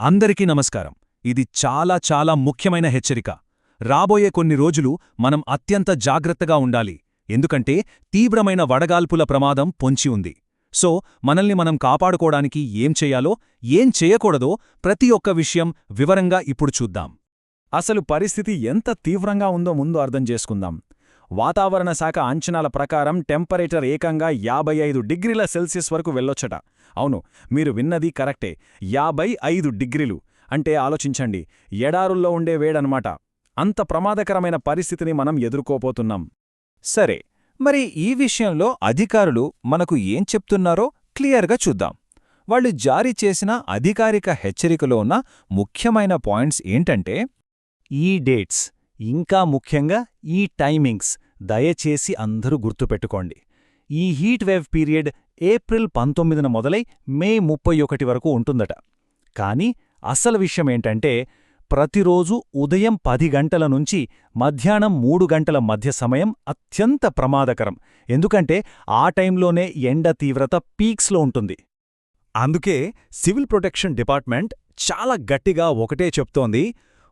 అందరికీ నమస్కారం. ఇది చాలా చాలా ముఖ్యమైన హెచ్చరిక. రాబోయే కొన్ని రోజులు మనం అత్యంత జాగ్రత్తగా ఉండాలి. ఎందుకంటే తీవ్రమైన వడగాల్పుల ప్రమాదం పొంచి ఉంది. సో మనల్ని మనం కాపాడుకోవడానికి ఏం చెయ్యాలో, ఏం చేయకూడదో ప్రతి ఒక్క విషయం వివరంగా ఇప్పుడు చూద్దాం. అసలు పరిస్థితి ఎంత తీవ్రంగా ఉందో ముందు అర్థం చేసుకుందాం. వాతావరణ శాఖ అంచనాల ప్రకారం టెంపరేచర్ ఏకంగా 55 డిగ్రీల సెల్సియస్ వరకు వెళ్ళొచ్చట. అవును, మీరు విన్నది కరెక్టే, 55 డిగ్రీలు. అంటే ఆలోచించండి, ఎడారుల్లో ఉండే వేడనమాట. అంత ప్రమాదకరమైన పరిస్థితిని మనం ఎదుర్కోపోతున్నాం. సరే, మరి ఈ విషయంలో అధికారులు మనకు ఏం చెప్తున్నారో క్లియర్గా చూద్దాం. వాళ్ళు జారీ చేసిన అధికారిక హెచ్చరికలో ఉన్న ముఖ్యమైన పాయింట్స్ ఏంటంటే, ఈ డేట్స్, ఇంకా ముఖ్యంగా ఈ టైమింగ్స్ దయచేసి అందరూ గుర్తుపెట్టుకోండి. ఈ హీట్ వేవ్ పీరియడ్ ఏప్రిల్ 19న మొదలై మే 31 వరకు ఉంటుందట. కానీ అసలు విషయమేంటంటే, ప్రతిరోజు ఉదయం 10 గంటల నుంచి మధ్యాహ్నం 3 గంటల మధ్య సమయం అత్యంత ప్రమాదకరం. ఎందుకంటే ఆ టైంలోనే ఎండ తీవ్రత పీక్స్లో ఉంటుంది. అందుకే సివిల్ ప్రొటెక్షన్ డిపార్ట్మెంట్ చాలా గట్టిగా ఒకటే చెప్తోంది,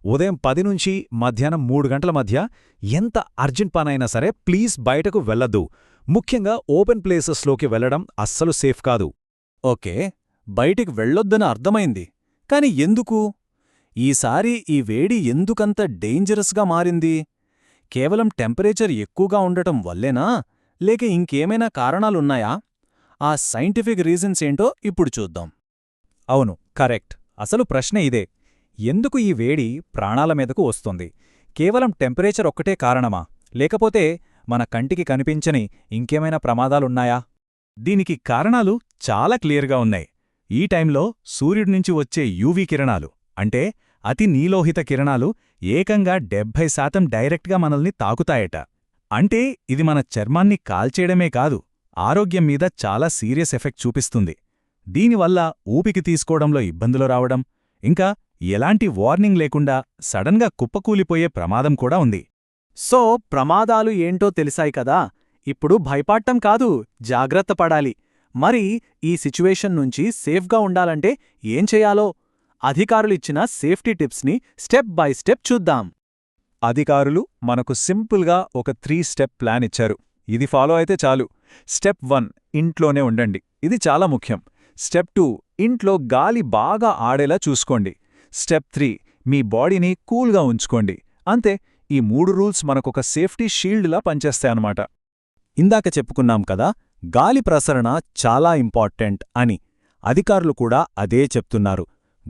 ఉదయం 10 నుంచి మధ్యాహ్నం 3 గంటల మధ్య ఎంత అర్జెంట్ పనైనా సరే ప్లీజ్ బయటకు వెళ్లొద్దు. ముఖ్యంగా ఓపెన్ ప్లేసెస్లోకి వెళ్లడం అస్సలు సేఫ్ కాదు. ఓకే, బయటికి వెళ్ళొద్దని అర్థమైంది. కాని ఎందుకు? ఈసారి ఈ వేడి ఎందుకంత డేంజరస్గా మారింది? కేవలం టెంపరేచర్ ఎక్కువగా ఉండటం వల్లేనా, లేక ఇంకేమైనా కారణాలున్నాయా? ఆ సైంటిఫిక్ రీజన్స్ ఏంటో ఇప్పుడు చూద్దాం. అవును, కరెక్ట్. అసలు ప్రశ్న ఇదే, ఎందుకు ఈ వేడి ప్రాణాల మీదకు వస్తుంది? కేవలం టెంపరేచర్ ఒక్కటే కారణమా, లేకపోతే మన కంటికి కనిపించని ఇంకేమైనా ప్రమాదాలున్నాయా? దీనికి కారణాలు చాలా క్లియర్గా ఉన్నాయి. ఈ టైంలో సూర్యుడినుంచి వచ్చే యూవీ కిరణాలు, అంటే అతి నీలోహిత కిరణాలు ఏకంగా 70% డైరెక్ట్గా మనల్ని తాకుతాయట. అంటే ఇది మన చర్మాన్ని కాల్చేయడమే కాదు, ఆరోగ్యం మీద చాలా సీరియస్ ఎఫెక్ట్ చూపిస్తుంది. దీనివల్ల ఊపికి తీసుకోవడంలో ఇబ్బందులు రావడం, ఇంకా ఎలాంటి వార్నింగ్ లేకుండా సడన్గా కుప్పకూలిపోయే ప్రమాదం కూడా ఉంది. సో ప్రమాదాలు ఏంటో తెలిసాయి కదా, ఇప్పుడు భయపడటం కాదు, జాగ్రత్త పడాలి. మరి ఈ సిచ్యువేషన్ నుంచి సేఫ్గా ఉండాలంటే ఏం చేయాలో అధికారులిచ్చిన సేఫ్టీ టిప్స్ని స్టెప్ బై స్టెప్ చూద్దాం. అధికారులు మనకు సింపుల్గా ఒక 3 స్టెప్ ప్లాన్ ఇచ్చారు. ఇది ఫాలో అయితే చాలు. స్టెప్ 1, ఇంట్లోనే ఉండండి. ఇది చాలా ముఖ్యం. స్టెప్ 2, ఇంట్లో గాలి బాగా ఆడేలా చూసుకోండి. స్టెప్ 3, మీ బాడీని కూల్గా ఉంచుకోండి. అంతే, ఈ 3 రూల్స్ మనకొక సేఫ్టీ షీల్డ్లా పనిచేస్తాయన్నమాట. ఇందాక చెప్పుకున్నాం కదా, గాలి ప్రసరణ చాలా ఇంపార్టెంట్ అని. అధికారులు కూడా అదే చెప్తున్నారు.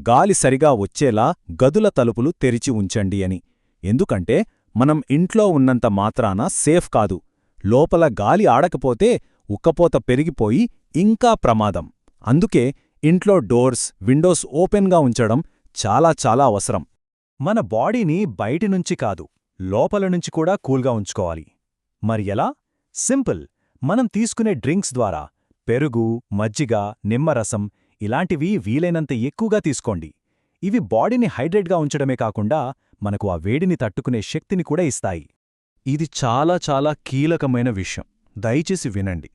గాలి సరిగా వచ్చేలా గదుల తలుపులు తెరిచి ఉంచండి అని. ఎందుకంటే మనం ఇంట్లో ఉన్నంత మాత్రాన సేఫ్ కాదు. లోపల గాలి ఆడకపోతే ఉక్కపోత పెరిగిపోయి ఇంకా ప్రమాదం. అందుకే ఇంట్లో డోర్స్, విండోస్ ఓపెన్గా ఉంచడం చాలా చాలా అవసరం. మన బాడీని బయటినుంచి కాదు, లోపల నుంచి కూడా కూల్గా ఉంచుకోవాలి. మరి ఎలా? సింపుల్, మనం తీసుకునే డ్రింక్స్ ద్వారా పెరుగు, మజ్జిగ, నిమ్మరసం ఇలాంటివి వీలైనంత ఎక్కువగా తీసుకోండి. ఇవి బాడీని హైడ్రేట్గా ఉంచడమే కాకుండా మనకు ఆ వేడిని తట్టుకునే శక్తిని కూడా ఇస్తాయి. ఇది చాలా చాలా కీలకమైన విషయం. దయచేసి వినండి.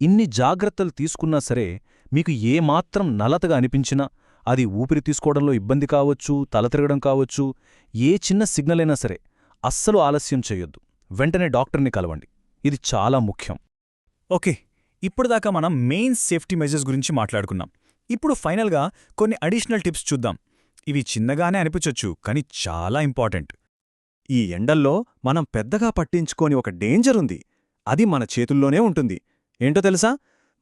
ఇన్ని జాగ్రత్తలు తీసుకున్నా సరే మీకు ఏమాత్రం నలతగా అనిపించినా, అది ఊపిరి తీసుకోవడంలో ఇబ్బంది కావచ్చు, తల తిరగడం కావచ్చు, ఏ చిన్న సిగ్నల్ అయినా సరే అస్సలు ఆలస్యం చెయ్యొద్దు. వెంటనే డాక్టర్ని కలవండి. ఇది చాలా ముఖ్యం. ఓకే, ఇప్పుడుదాకా మనం మెయిన్ సేఫ్టీ మెజర్స్ గురించి మాట్లాడుకున్నాం. ఇప్పుడు ఫైనల్గా కొన్ని అడిషనల్ టిప్స్ చూద్దాం. ఇవి చిన్నగానే అనిపించొచ్చు, కానీ చాలా ఇంపార్టెంట్. ఈ ఎండల్లో మనం పెద్దగా పట్టించుకోని ఒక డేంజర్ ఉంది. అది మన చేతుల్లోనే ఉంటుంది. ఏంటో తెలుసా?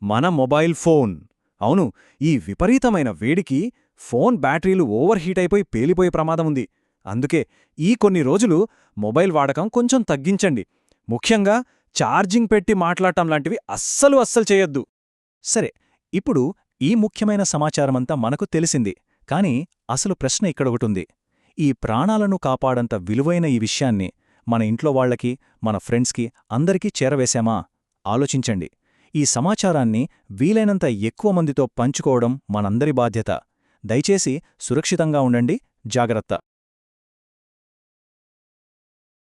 మన మొబైల్ ఫోన్. అవును, ఈ విపరీతమైన వేడికి ఫోన్ బ్యాటరీలు ఓవర్ హీట్ అయిపోయి పేలిపోయే ప్రమాదం ఉంది. అందుకే ఈ కొన్ని రోజులు మొబైల్ వాడకం కొంచెం తగ్గించండి. ముఖ్యంగా ఛార్జింగ్ పెట్టి మాట్లాడటం లాంటివి అస్సలు చేయొద్దు. సరే, ఇప్పుడు ఈ ముఖ్యమైన సమాచారమంతా మనకు తెలిసింది. కానీ అసలు ప్రశ్న ఇక్కడొకటుంది. ఈ ప్రాణాలను కాపాడంత విలువైన ఈ విషయాన్ని మన ఇంట్లో వాళ్లకి, మన ఫ్రెండ్స్కి అందరికీ చేరవేశామా? ఆలోచించండి. ఈ సమాచారాన్ని వీలైనంత ఎక్కువ మందితో పంచుకోవడం మనందరి బాధ్యత. దయచేసి సురక్షితంగా ఉండండి. జాగ్రత్త.